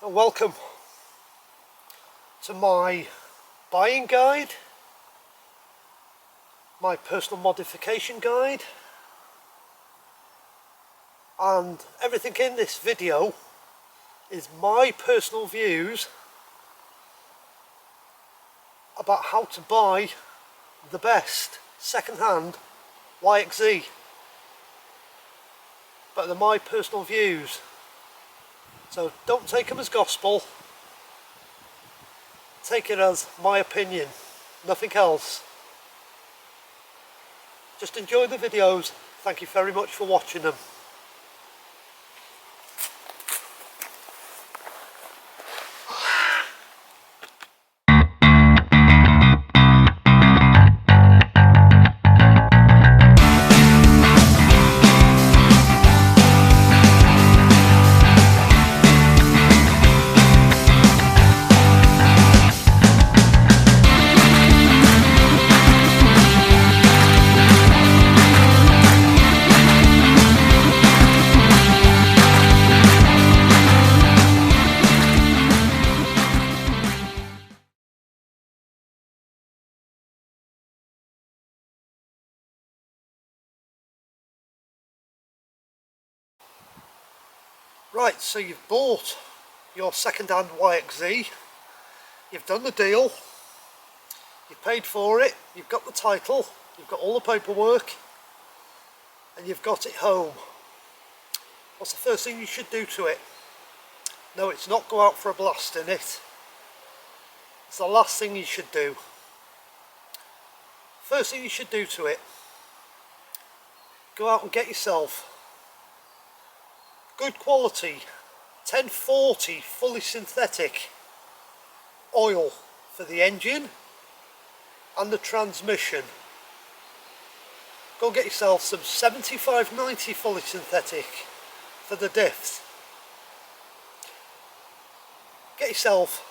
and welcome to my buying guide, my personal modification guide, and everything in this video is my personal views about how to buy the best second-hand YXZ. But they're my personal views, so don't take them as gospel. Take it as my opinion, nothing else. Just enjoy the videos. Thank you very much for watching them. Right, so you've bought your second-hand YXZ, you've done the deal, you've paid for it, you've got the title, you've got all the paperwork, and you've got it home. What's the first thing you should do to it? No, it's not go out for a blast in it. It's the last thing you should do. First thing you should do to it, go out and get yourself good quality 1040 fully synthetic oil for the engine and the transmission. Go get yourself some 7590 fully synthetic for the diffs. Get yourself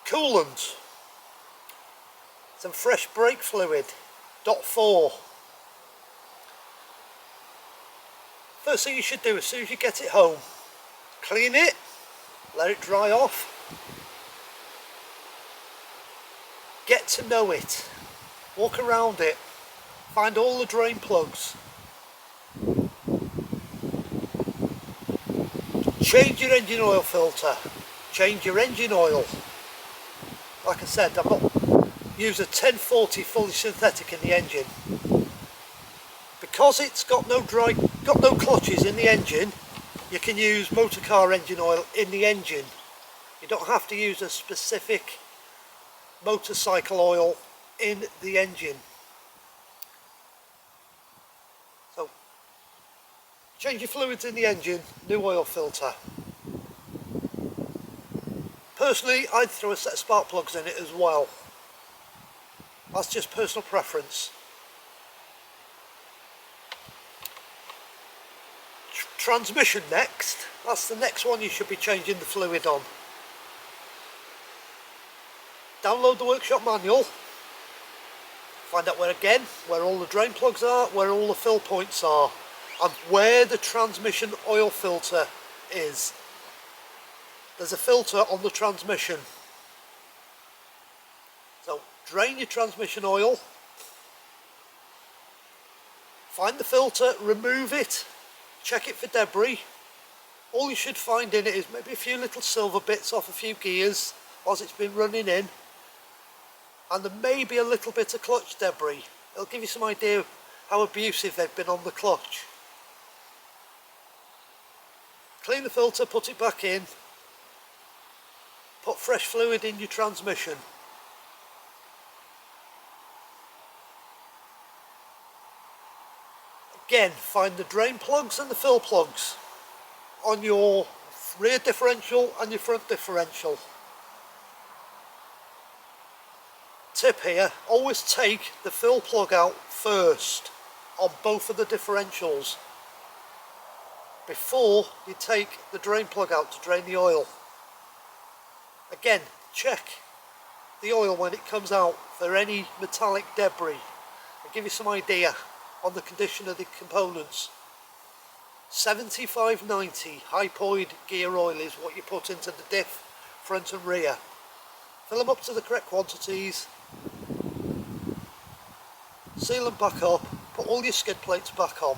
coolant, some fresh brake fluid, .4. First thing you should do as soon as you get it home, clean it, let it dry off, get to know it, walk around it, find all the drain plugs, change your engine oil filter, change your engine oil. Like I said, I'm not using 1040 fully synthetic in the engine. Because it's got no clutches in the engine, you can use motor car engine oil in the engine. You don't have to use a specific motorcycle oil in the engine. So, change your fluids in the engine, new oil filter. Personally, I'd throw a set of spark plugs in it as well. That's just personal preference. Transmission next, that's the next one you should be changing the fluid on. Download the workshop manual, find out where all the drain plugs are, where all the fill points are, and where the transmission oil filter is. There's a filter on the transmission. So drain your transmission oil, find the filter, remove it, check it for debris. All you should find in it is maybe a few little silver bits off a few gears whilst it's been running in, and there may be a little bit of clutch debris. It'll give you some idea how abusive they've been on the clutch. Clean the filter, put it back in, put fresh fluid in your transmission. Again, find the drain plugs and the fill plugs on your rear differential and your front differential. Tip here, always take the fill plug out first on both of the differentials before you take the drain plug out to drain the oil. Again, check the oil when it comes out for any metallic debris. I'll give you some idea on the condition of the components. 7590 hypoid gear oil is what you put into the diff, front and rear. Fill them up to the correct quantities, seal them back up, put all your skid plates back on.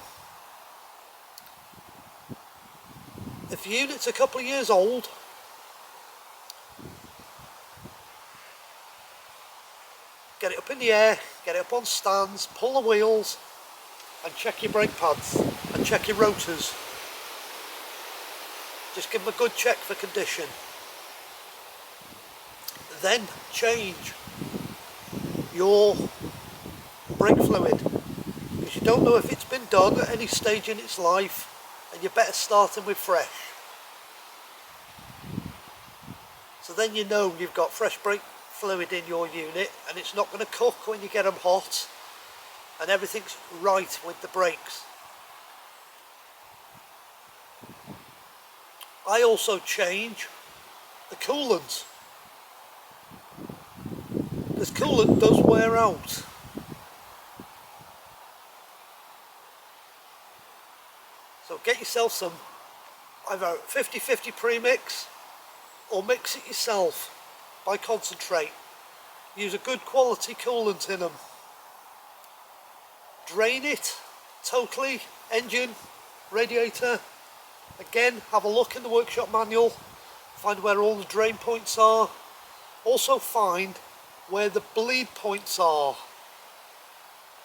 If the unit's a couple of years old, get it up in the air, get it up on stands, pull the wheels and check your brake pads and check your rotors. Just give them a good check for condition. Then change your brake fluid, because you don't know if it's been done at any stage in its life, and you're better starting with fresh. So then you know you've got fresh brake fluid in your unit and it's not going to cook when you get them hot, and everything's right with the brakes. I also change the coolant, because coolant does wear out. So get yourself some either 50-50 premix or mix it yourself by concentrate. Use a good quality coolant in them. Drain it totally, engine, radiator. Again, have a look in the workshop manual, find where all the drain points are. Also find where the bleed points are,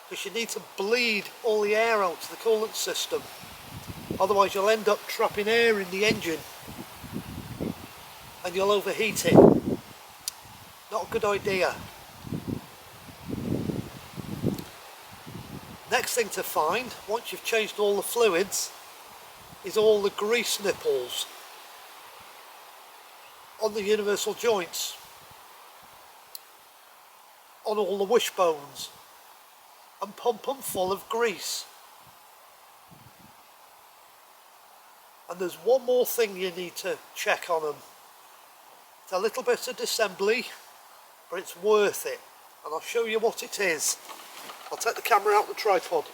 because you need to bleed all the air out to the coolant system. Otherwise you'll end up trapping air in the engine and you'll overheat it. Not a good idea. Next thing to find, once you've changed all the fluids, is all the grease nipples on the universal joints, on all the wishbones, and pump them full of grease. And there's one more thing you need to check on them. It's a little bit of disassembly, but it's worth it, and I'll show you what it is. I'll take the camera out the tripod.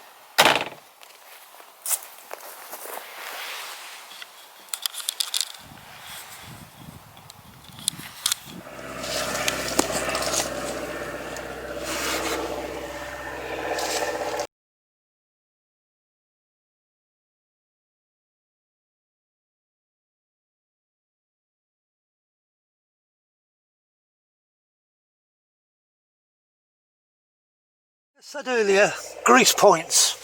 I said earlier, grease points.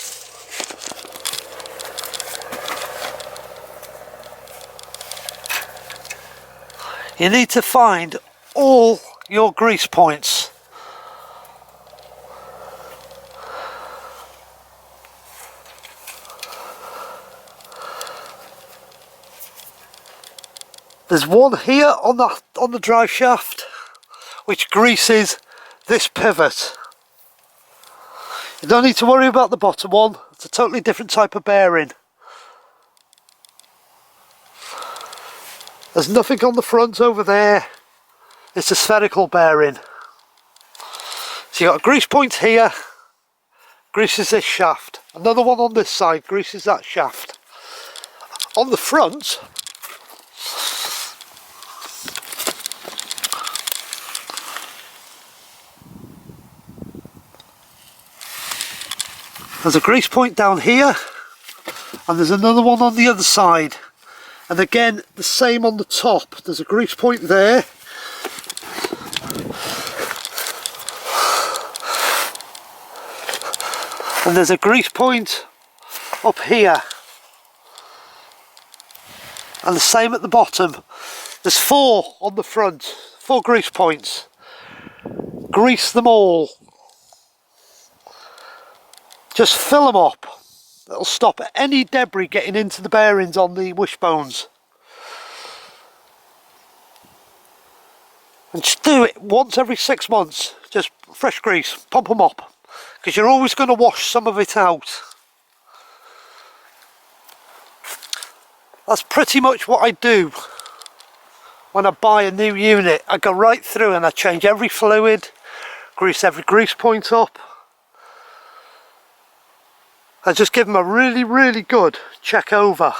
You need to find all your grease points. There's one here on the drive shaft which greases this pivot. You don't need to worry about the bottom one, it's a totally different type of bearing. There's nothing on the front over there, it's a spherical bearing. So you've got a grease point here, greases this shaft. Another one on this side, greases that shaft. On the front, there's a grease point down here, and there's another one on the other side. And again, the same on the top. There's a grease point there. And there's a grease point up here. And the same at the bottom. There's 4 on the front, 4 grease points. Grease them all. Just fill them up. That'll stop any debris getting into the bearings on the wishbones. And just do it once every 6 months. Just fresh grease, pump them up. Because you're always going to wash some of it out. That's pretty much what I do when I buy a new unit. I go right through and I change every fluid, grease every grease point up. and just give them a really good check over.